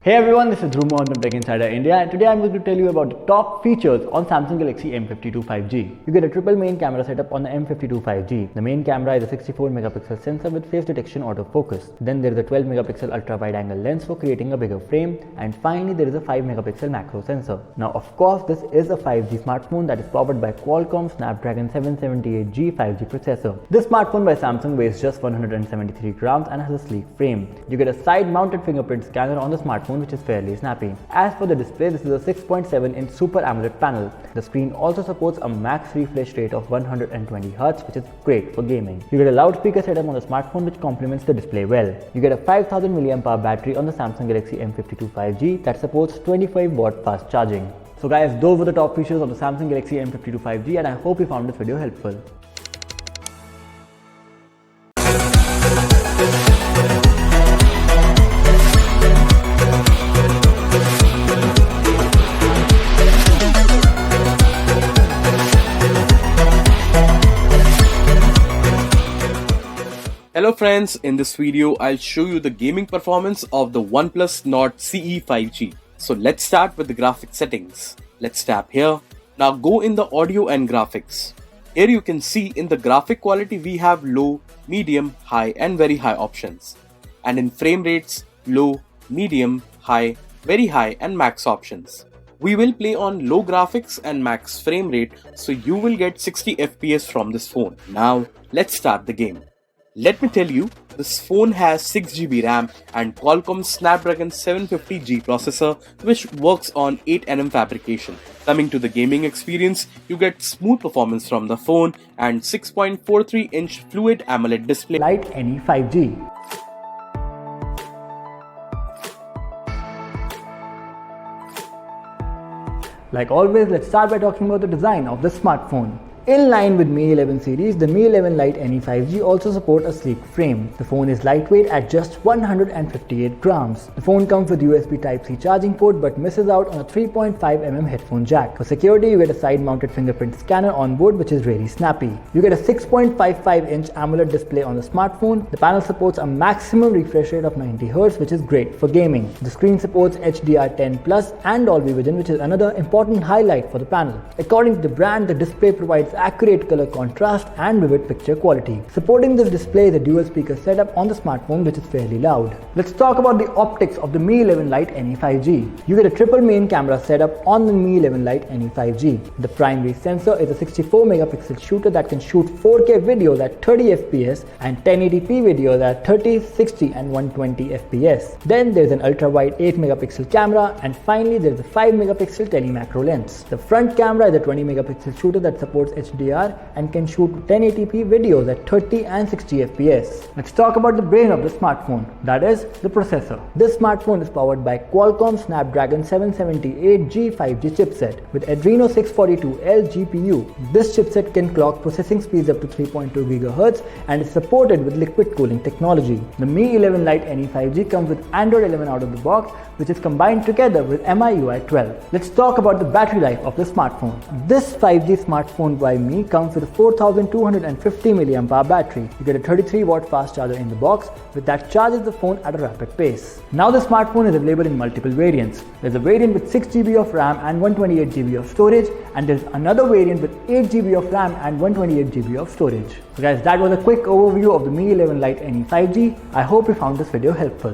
Hey everyone, this is Dhruv Mohan from Tech Insider India, and today I'm going to tell you about the top features on Samsung Galaxy M52 5G. You get a triple main camera setup on the M52 5G. The main camera is a 64 megapixel sensor with face detection autofocus. Then there is a 12 megapixel ultra wide angle lens for creating a bigger frame, and finally there is a 5 megapixel macro sensor. Now of course this is a 5G smartphone that is powered by Qualcomm Snapdragon 778G 5G processor. This smartphone by Samsung weighs just 173 grams and has a sleek frame. You get a side mounted fingerprint scanner on the smartphone, which is fairly snappy. As for the display, this is a 6.7-inch Super AMOLED panel. The screen also supports a max refresh rate of 120Hz, which is great for gaming. You get a loudspeaker setup on the smartphone which complements the display well. You get a 5000 mAh battery on the Samsung Galaxy M52 5G that supports 25 watt fast charging. So guys, those were the top features of the Samsung Galaxy M52 5G, and I hope you found this video helpful. Hello friends, in this video I'll show you the gaming performance of the OnePlus Nord CE 5G. So let's start with the graphics settings. Let's tap here. Now go in the audio and graphics. Here you can see in the graphic quality we have low, medium, high and very high options. And in frame rates, low, medium, high, very high and max options. We will play on low graphics and max frame rate, so you will get 60 FPS from this phone. Now let's start the game. Let me tell you, this phone has 6GB RAM and Qualcomm Snapdragon 750G processor, which works on 8nm fabrication. Coming to the gaming experience, you get smooth performance from the phone and 6.43-inch Fluid AMOLED display. Lite NE 5G. Like always, let's start by talking about the design of the smartphone. In line with Mi 11 series, the Mi 11 Lite NE 5G also supports a sleek frame. The phone is lightweight at just 158 grams. The phone comes with USB Type-C charging port but misses out on a 3.5mm headphone jack. For security, you get a side-mounted fingerprint scanner on board, which is really snappy. You get a 6.55-inch AMOLED display on the smartphone. The panel supports a maximum refresh rate of 90Hz, which is great for gaming. The screen supports HDR10+ and Dolby Vision, which is another important highlight for the panel. According to the brand, the display provides accurate color contrast and vivid picture quality. Supporting this display is a dual speaker setup on the smartphone, which is fairly loud. Let's talk about the optics of the Mi 11 Lite NE 5G. You get a triple main camera setup on the Mi 11 Lite NE 5G. The primary sensor is a 64 megapixel shooter that can shoot 4K videos at 30 FPS and 1080p videos at 30, 60 and 120 FPS. Then there's an ultra wide 8 megapixel camera, and finally there's a 5 megapixel telemacro lens. The front camera is a 20 megapixel shooter that supports HDR and can shoot 1080p videos at 30 and 60 FPS. Let's talk about the brain of the smartphone, that is, the processor. This smartphone is powered by Qualcomm Snapdragon 778G 5G chipset with Adreno 642L GPU. This chipset can clock processing speeds up to 3.2 GHz and is supported with liquid cooling technology. The Mi 11 Lite NE 5G comes with Android 11 out of the box, which is combined together with MIUI 12. Let's talk about the battery life of the smartphone. This 5G smartphone by Mi comes with a 4250 mAh battery. You get a 33 watt fast charger in the box, that charges the phone at a rapid pace. Now the smartphone is available in multiple variants. There's a variant with 6GB of RAM and 128GB of storage, and there's another variant with 8GB of RAM and 128GB of storage. So guys, that was a quick overview of the Mi 11 Lite NE 5G. I hope you found this video helpful.